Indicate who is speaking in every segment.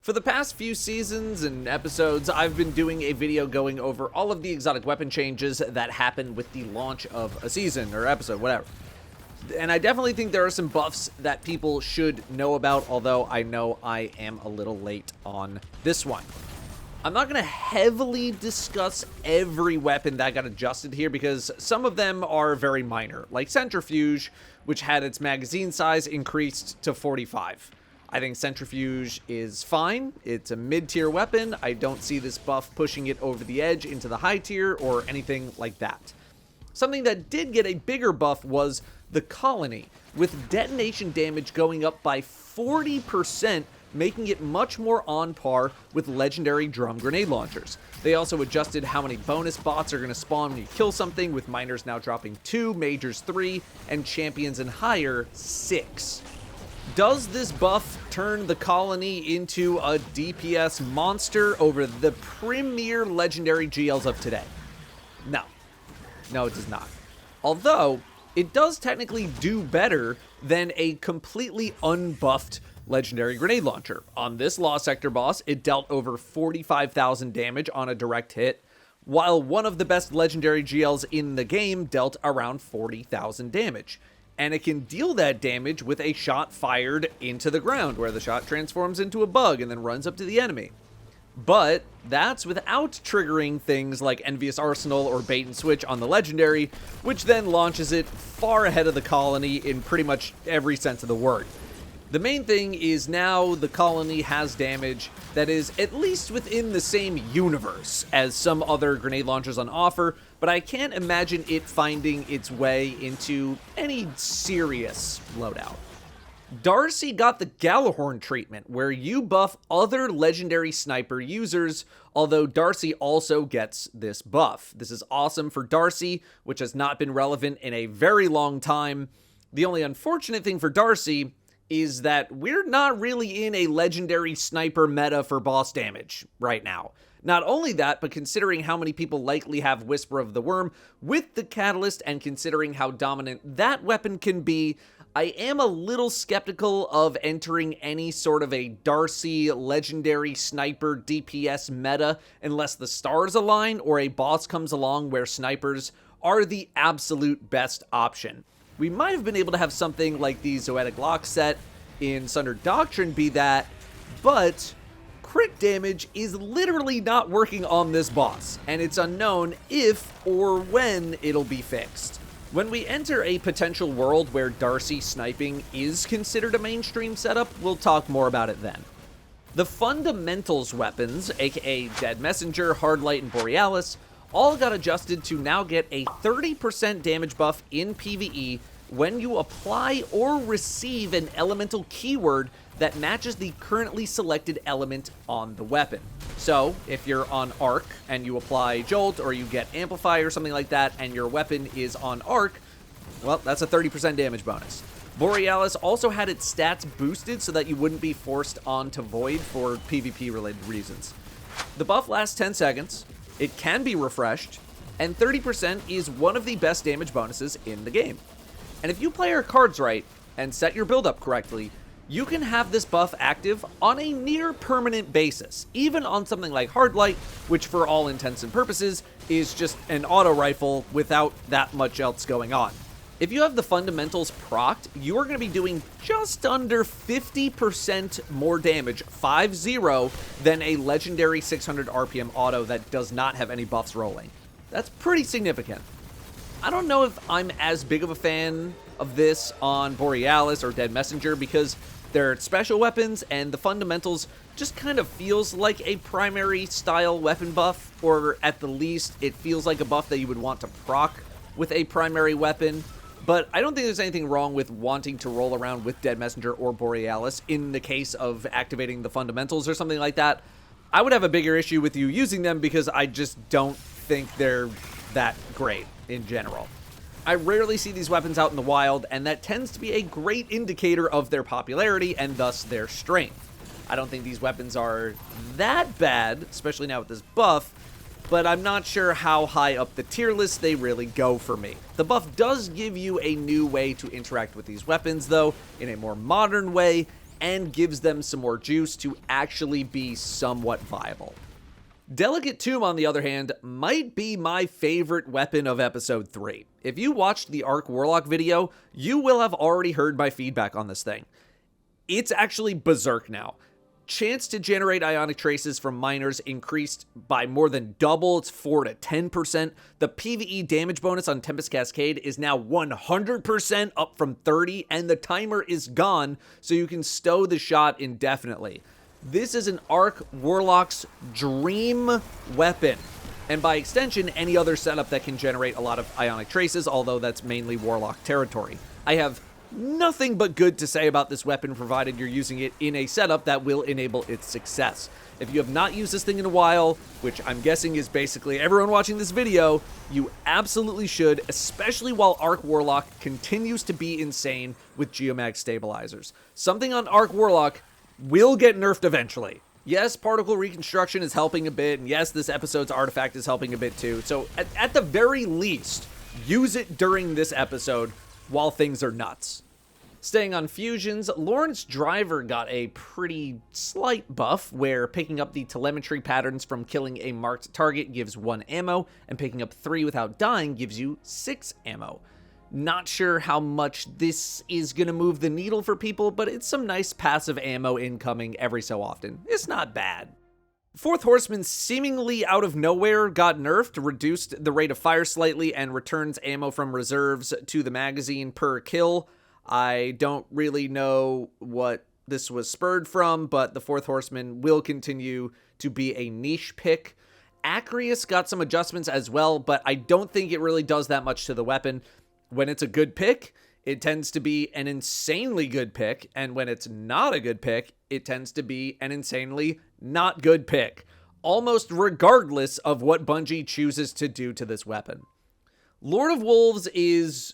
Speaker 1: For the past few seasons and episodes, I've been doing a video going over all of the exotic weapon changes that happen with the launch of a season or episode, whatever. And I definitely think there are some buffs that people should know about, although I know I am a little late on this one. I'm not going to heavily discuss every weapon that got adjusted here because some of them are very minor, like Centrifuge, which had its magazine size increased to 45. I think Centrifuge is fine. It's a mid-tier weapon. I don't see this buff pushing it over the edge into the high tier or anything like that. Something that did get a bigger buff was the Colony, with detonation damage going up by 40%, making it much more on par with legendary drum grenade launchers. They also adjusted how many bonus bots are going to spawn when you kill something, with minors now dropping 2, majors 3, and champions and higher 6. Does this buff turn the Colony into a DPS monster over the premier legendary GLs of today? No. No, it does not. Although, it does technically do better than a completely unbuffed legendary grenade launcher. On this Lost Sector boss, it dealt over 45,000 damage on a direct hit, while one of the best legendary GLs in the game dealt around 40,000 damage. And it can deal that damage with a shot fired into the ground, where the shot transforms into a bug and then runs up to the enemy. But that's without triggering things like Envious Arsenal or Bait and Switch on the legendary, which then launches it far ahead of the Colony in pretty much every sense of the word. The main thing is now the Colony has damage that is at least within the same universe as some other grenade launchers on offer, but I can't imagine it finding its way into any serious loadout. Darcy got the Gjallarhorn treatment, where you buff other legendary sniper users, although Darcy also gets this buff. This is awesome for Darcy, which has not been relevant in a very long time. The only unfortunate thing for Darcy is that we're not really in a legendary sniper meta for boss damage right now. Not only that, but considering how many people likely have Whisper of the Worm with the Catalyst, and considering how dominant that weapon can be, I am a little skeptical of entering any sort of a Darcy legendary sniper DPS meta unless the stars align or a boss comes along where snipers are the absolute best option. We might have been able to have something like the Zoetic Lock set in Sunder Doctrine be that, but crit damage is literally not working on this boss, and it's unknown if or when it'll be fixed. When we enter a potential world where Darcy sniping is considered a mainstream setup, we'll talk more about it then. The fundamentals weapons, aka Dead Messenger, Hardlight, and Borealis, all got adjusted to now get a 30% damage buff in PvE when you apply or receive an elemental keyword that matches the currently selected element on the weapon. So, if you're on Arc and you apply Jolt or you get Amplify or something like that and your weapon is on Arc, well, that's a 30% damage bonus. Borealis also had its stats boosted so that you wouldn't be forced onto Void for PvP related reasons. The buff lasts 10 seconds, it can be refreshed, and 30% is one of the best damage bonuses in the game. And if you play your cards right and set your build up correctly, you can have this buff active on a near permanent basis, even on something like Hardlight, which for all intents and purposes is just an auto rifle without that much else going on. If you have the fundamentals procced, you are going to be doing just under 50% more damage, 5-0, than a legendary 600 RPM auto that does not have any buffs rolling. That's pretty significant. I don't know if I'm as big of a fan of this on Borealis or Dead Messenger because they're special weapons and the fundamentals just kind of feels like a primary style weapon buff, or at the least it feels like a buff that you would want to proc with a primary weapon. But I don't think there's anything wrong with wanting to roll around with Dead Messenger or Borealis in the case of activating the fundamentals or something like that. I would have a bigger issue with you using them because I just don't think they're that great in general. I rarely see these weapons out in the wild, and that tends to be a great indicator of their popularity and thus their strength. I don't think these weapons are that bad, especially now with this buff, but I'm not sure how high up the tier list they really go for me. The buff does give you a new way to interact with these weapons, though, in a more modern way, and gives them some more juice to actually be somewhat viable. Delicate Tomb, on the other hand, might be my favorite weapon of episode 3. If you watched the Arc Warlock video, you will have already heard my feedback on this thing. It's actually berserk now. Chance to generate ionic traces from miners increased by more than double. It's 4 to 10%. The PvE damage bonus on Tempest Cascade is now 100%, up from 30, and the timer is gone, so you can stow the shot indefinitely. This is an Arc Warlock's dream weapon, and by extension, any other setup that can generate a lot of ionic traces, although that's mainly Warlock territory. I have nothing but good to say about this weapon, provided you're using it in a setup that will enable its success. If you have not used this thing in a while, which I'm guessing is basically everyone watching this video, you absolutely should, especially while Arc Warlock continues to be insane with Geomag stabilizers. Something on Arc Warlock will get nerfed eventually. Yes, particle reconstruction is helping a bit, and yes, this episode's artifact is helping a bit too. So at the very least, use it during this episode while things are nuts. Staying on fusions, Lawrence Driver got a pretty slight buff, where picking up the telemetry patterns from killing a marked target gives 1 ammo, and picking up 3 without dying gives you 6 ammo. Not sure how much this is going to move the needle for people, but it's some nice passive ammo incoming every so often. It's not bad. Fourth Horseman, seemingly out of nowhere, got nerfed, reduced the rate of fire slightly, and returns ammo from reserves to the magazine per kill. I don't really know what this was spurred from, but the Fourth Horseman will continue to be a niche pick. Acreus got some adjustments as well, but I don't think it really does that much to the weapon. When it's a good pick, it tends to be an insanely good pick, and when it's not a good pick, it tends to be an insanely not good pick, almost regardless of what Bungie chooses to do to this weapon. Lord of Wolves is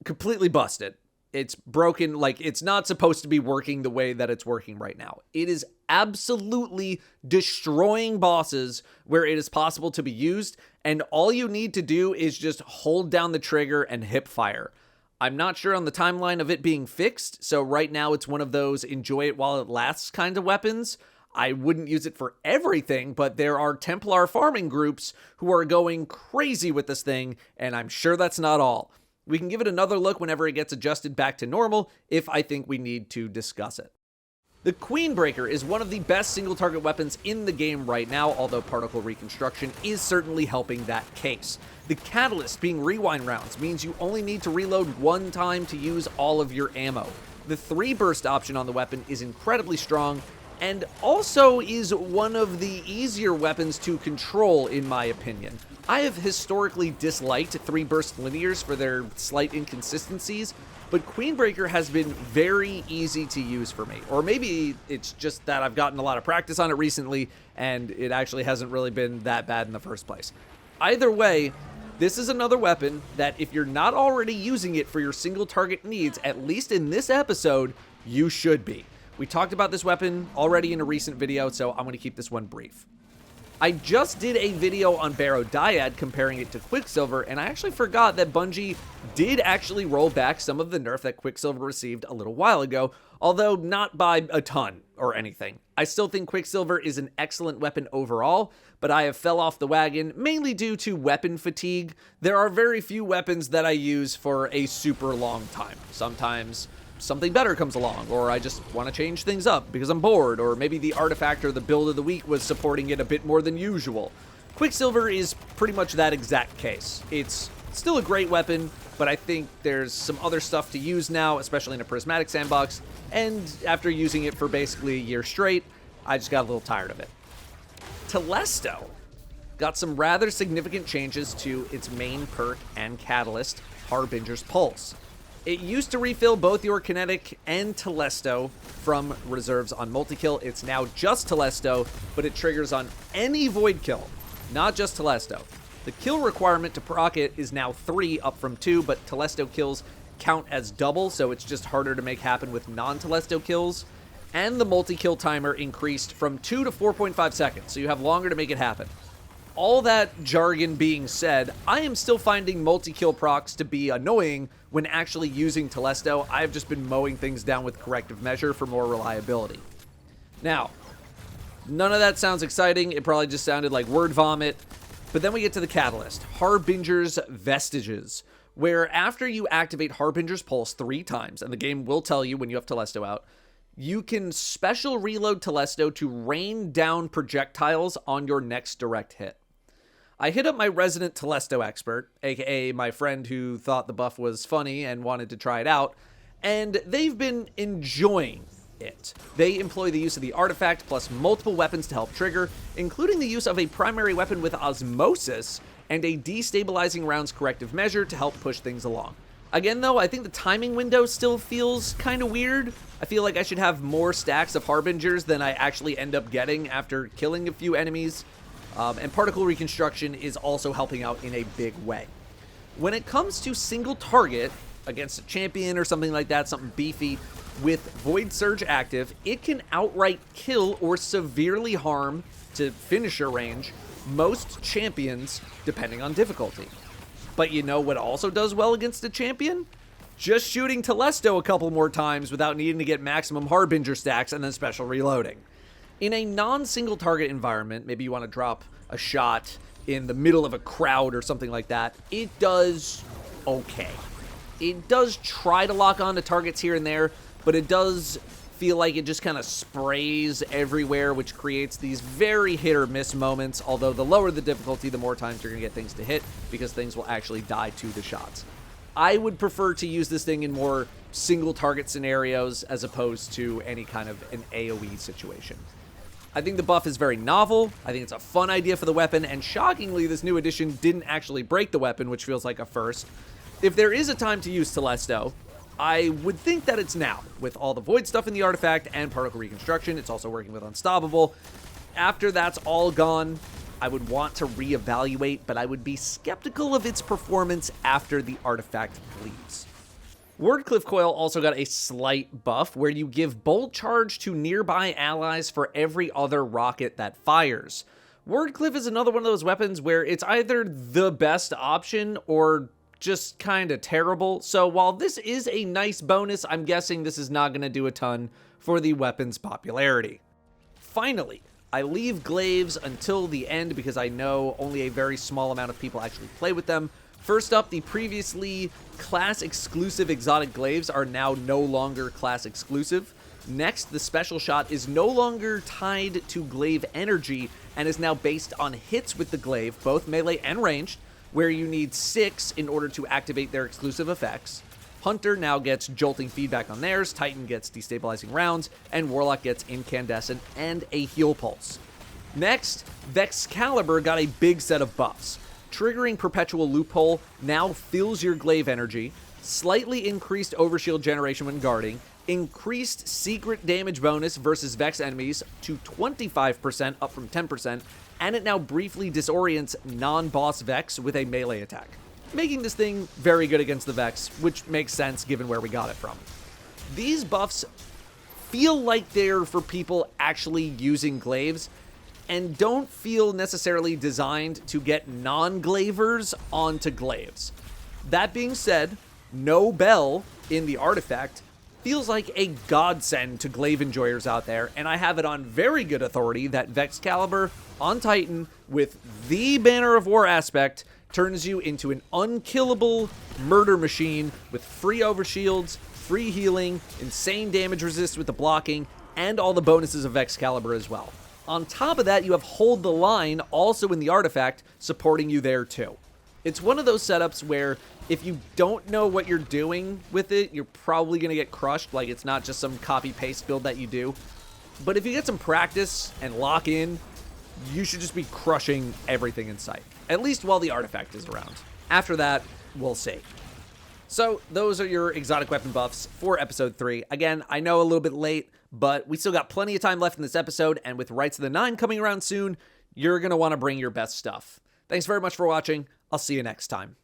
Speaker 1: completely busted. It's broken, like it's not supposed to be working the way that it's working right now. It is absolutely destroying bosses where it is possible to be used, and all you need to do is just hold down the trigger and hip fire. I'm not sure on the timeline of it being fixed, so right now it's one of those enjoy it while it lasts kind of weapons. I wouldn't use it for everything, but there are Templar farming groups who are going crazy with this thing, and I'm sure that's not all. We can give it another look whenever it gets adjusted back to normal, if I think we need to discuss it. The Queenbreaker is one of the best single-target weapons in the game right now, although particle reconstruction is certainly helping that case. The catalyst being rewind rounds means you only need to reload 1 time to use all of your ammo. The 3-burst option on the weapon is incredibly strong, and also is one of the easier weapons to control, in my opinion. I have historically disliked 3-burst linears for their slight inconsistencies, but Queenbreaker has been very easy to use for me. Or maybe it's just that I've gotten a lot of practice on it recently, and it actually hasn't really been that bad in the first place. Either way, this is another weapon that if you're not already using it for your single target needs, at least in this episode, you should be. We talked about this weapon already in a recent video, so I'm going to keep this one brief. I just did a video on Barrow Dyad comparing it to Quicksilver, and I actually forgot that Bungie did actually roll back some of the nerf that Quicksilver received a little while ago, although not by a ton or anything. I still think Quicksilver is an excellent weapon overall, but I have fell off the wagon mainly due to weapon fatigue. There are very few weapons that I use for a super long time. Sometimes something better comes along, or I just want to change things up because I'm bored, or maybe the artifact or the build of the week was supporting it a bit more than usual. Quicksilver is pretty much that exact case. It's still a great weapon, but I think there's some other stuff to use now, especially in a prismatic sandbox, and after using it for basically a year straight, I just got a little tired of it. Telesto got some rather significant changes to its main perk and catalyst, Harbinger's Pulse. It used to refill both your kinetic and Telesto from reserves on multi-kill. It's now just Telesto, but it triggers on any void kill, not just Telesto. The kill requirement to proc it is now 3, up from 2, but Telesto kills count as double, so it's just harder to make happen with non-Telesto kills. And the multi-kill timer increased from 2 to 4.5 seconds, so you have longer to make it happen. All that jargon being said, I am still finding multi-kill procs to be annoying when actually using Telesto. I've just been mowing things down with corrective measure for more reliability. Now, none of that sounds exciting. It probably just sounded like word vomit. But then we get to the catalyst, Harbinger's Vestiges, where after you activate Harbinger's Pulse 3 times, and the game will tell you when you have Telesto out, you can special reload Telesto to rain down projectiles on your next direct hit. I hit up my resident Telesto expert, aka my friend who thought the buff was funny and wanted to try it out, and they've been enjoying it. They employ the use of the artifact plus multiple weapons to help trigger, including the use of a primary weapon with osmosis and a destabilizing rounds corrective measure to help push things along. Again, though, I think the timing window still feels kind of weird. I feel like I should have more stacks of Harbingers than I actually end up getting after killing a few enemies. And particle reconstruction is also helping out in a big way. When it comes to single target against a champion or something like that, something beefy, with Void Surge active, it can outright kill or severely harm to finisher range most champions depending on difficulty. But you know what also does well against a champion? Just shooting Telesto a couple more times without needing to get maximum Harbinger stacks and then special reloading. In a non-single target environment, maybe you want to drop a shot in the middle of a crowd or something like that, it does okay. It does try to lock on to targets here and there, but it does feel like it just kind of sprays everywhere, which creates these very hit or miss moments, although the lower the difficulty, the more times you're going to get things to hit, because things will actually die to the shots. I would prefer to use this thing in more single target scenarios as opposed to any kind of an AoE situation. I think the buff is very novel. I think it's a fun idea for the weapon, and shockingly, this new edition didn't actually break the weapon, which feels like a first. If there is a time to use Telesto, I would think that it's now. With all the Void stuff in the artifact and particle reconstruction, it's also working with Unstoppable. After that's all gone, I would want to reevaluate, but I would be skeptical of its performance after the artifact leaves. Wordcliff Coil also got a slight buff where you give bolt charge to nearby allies for every other rocket that fires. Wordcliff is another one of those weapons where it's either the best option or just kind of terrible. So while this is a nice bonus, I'm guessing this is not going to do a ton for the weapon's popularity. Finally, I leave glaives until the end because I know only a very small amount of people actually play with them. First up, the previously class-exclusive exotic glaives are now no longer class-exclusive. Next, the special shot is no longer tied to glaive energy and is now based on hits with the glaive, both melee and ranged, where you need 6 in order to activate their exclusive effects. Hunter now gets jolting feedback on theirs, Titan gets destabilizing rounds, and Warlock gets incandescent and a heal pulse. Next, Vexcalibur got a big set of buffs. Triggering Perpetual Loophole now fills your glaive energy, slightly increased overshield generation when guarding, increased secret damage bonus versus Vex enemies to 25% up from 10%, and it now briefly disorients non-boss Vex with a melee attack, making this thing very good against the Vex, which makes sense given where we got it from. These buffs feel like they're for people actually using glaives, and don't feel necessarily designed to get non-glavers onto glaives. That being said, no bell in the artifact feels like a godsend to glaive enjoyers out there, and I have it on very good authority that Vexcalibur on Titan with the Banner of War aspect turns you into an unkillable murder machine with free overshields, free healing, insane damage resist with the blocking, and all the bonuses of Vexcalibur as well. On top of that, you have Hold the Line also in the artifact supporting you there too. It's one of those setups where if you don't know what you're doing with it, you're probably going to get crushed. Like, it's not just some copy-paste build that you do. But if you get some practice and lock in, you should just be crushing everything in sight. At least while the artifact is around. After that, we'll see. So, those are your exotic weapon buffs for episode 3. Again, I know a little bit late, but we still got plenty of time left in this episode, and with Rights of the Nine coming around soon, you're going to want to bring your best stuff. Thanks very much for watching. I'll see you next time.